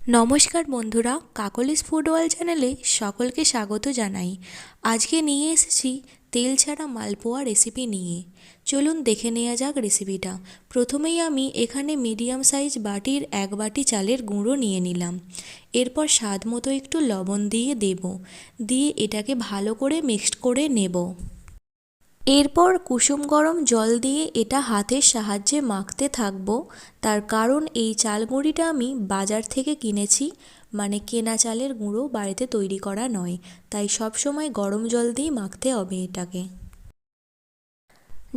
নমস্কার বন্ধুরা, Kakoli's food world চ্যানেলে সকলকে স্বাগত জানাই। আজকে নিয়ে এসেছি তেল ছাড়া মালপোয়া রেসিপি নিয়ে। চলুন দেখে নেওয়া যাক রেসিপিটা। প্রথমেই আমি এখানে মিডিয়াম সাইজ বাটির 1 বাটি চালের গুঁড়ো নিয়ে নিলাম। এরপর স্বাদ মতো একটু লবণ দিয়ে এটাকে ভালো করে মিক্সড করে নেব। এরপর কুসুম গরম জল দিয়ে এটা হাতের সাহায্যে মাখতে থাকবো। তার কারণ এই চাল গুঁড়িটা আমি বাজার থেকে কিনেছি, মানে কেনা চালের গুঁড়ো, বাড়িতে তৈরি করা নয়। তাই সব সময় গরম জল দিয়ে মাখতে হবে এটাকে।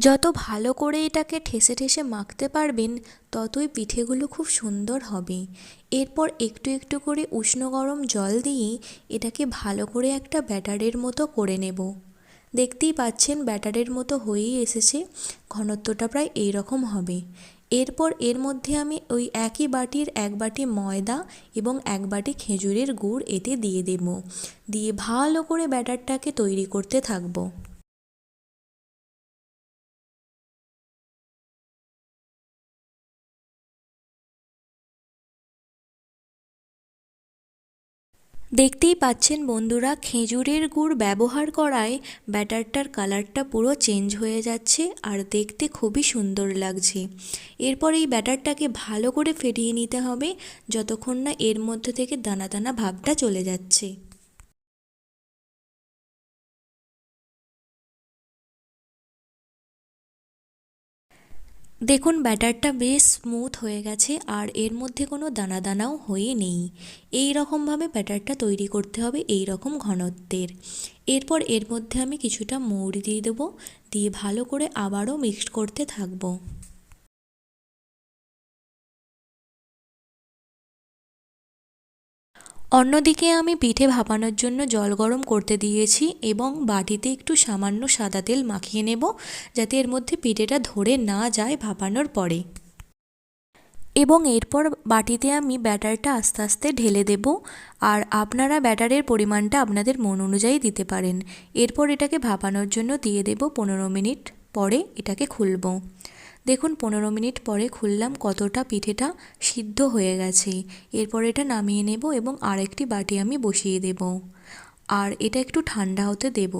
যত ভালো করে এটাকে ঠেসে ঠেসে মাখতে পারবেন ততই পিঠেগুলো খুব সুন্দর হবে। এরপর একটু একটু করে উষ্ণ গরম জল দিয়ে এটাকে ভালো করে একটা ব্যাটারের মতো করে নেব। দেখতেই পাচ্ছেন ব্যাটারের মতো হয়েই এসেছে, ঘনত্বটা প্রায় এই রকম হবে। এরপর এর মধ্যে আমি ওই একই বাটির 1 বাটি ময়দা এবং 1 বাটি খেজুরের গুড় এতে দিয়ে দেব। দিয়ে ভালো করে ব্যাটারটাকে তৈরি করতে থাকবো। দেখতেই পাচ্ছেন বন্ধুরা, খেজুরের গুড় ব্যবহার করায় ব্যাটারটার কালারটা পুরো চেঞ্জ হয়ে যাচ্ছে আর দেখতে খুবই সুন্দর লাগছে। এরপর এই ব্যাটারটাকে ভালো করে ফেটিয়ে নিতে হবে যতক্ষণ না এর মধ্যে থেকে দানা দানা ভাবটা চলে যাচ্ছে। দেখুন ব্যাটারটা বেশ স্মুথ হয়ে গেছে আর এর মধ্যে কোনো দানা দানাও হয়ে নেই। এই রকমভাবে ব্যাটারটা তৈরি করতে হবে, এই রকম ঘনত্বের। এরপর এর মধ্যে আমি কিছুটা মৌরি দিয়ে দেবো, দিয়ে ভালো করে আবারও মিক্সড করতে থাকবো। অন্যদিকে আমি পিঠে ভাপানোর জন্য জল গরম করতে দিয়েছি এবং বাটিতে একটু সামান্য সাদা তেল মাখিয়ে নেব, যাতে এর মধ্যে পিঠেটা ধরে না যায় ভাপানোর পরে। এবং এরপর বাটিতে আমি ব্যাটারটা আস্তে আস্তে ঢেলে দেব। আর আপনারা ব্যাটারের পরিমাণটা আপনাদের মন অনুযায়ী দিতে পারেন। এরপর এটাকে ভাপানোর জন্য দিয়ে দেব 15 মিনিট, পরে এটাকে খুলব। দেখুন 15 মিনিট পরে খুললাম, কতটা পিঠেটা সিদ্ধ হয়ে গেছে। এরপর এটা নামিয়ে নেব এবং আরেকটি বাটি আমি বসিয়ে দেব। আর এটা একটু ঠান্ডা হতে দেব।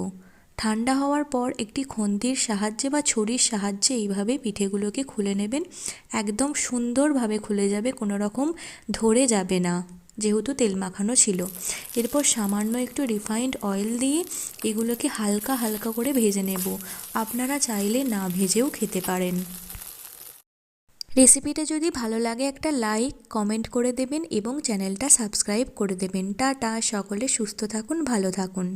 ঠান্ডা হওয়ার পর একটি খুন্তির সাহায্যে বা ছুরির সাহায্যে এইভাবে পিঠেগুলোকে খুলে নেবেন। একদম সুন্দরভাবে খুলে যাবে, কোনো রকম ধরে যাবে না, যেহেতু তেল মাখানো ছিল। এরপর সামান্য একটু রিফাইন্ড অয়েল দিয়ে এগুলোকে হালকা হালকা করে ভেজে নেব। আপনারা চাইলে না ভেজেও খেতে পারেন। রেসিপিটা যদি ভালো লাগে একটা লাইক কমেন্ট করে দেবেন এবং চ্যানেলটা সাবস্ক্রাইব করে দেবেন। টাটা, সকলে সুস্থ থাকুন, ভালো থাকুন।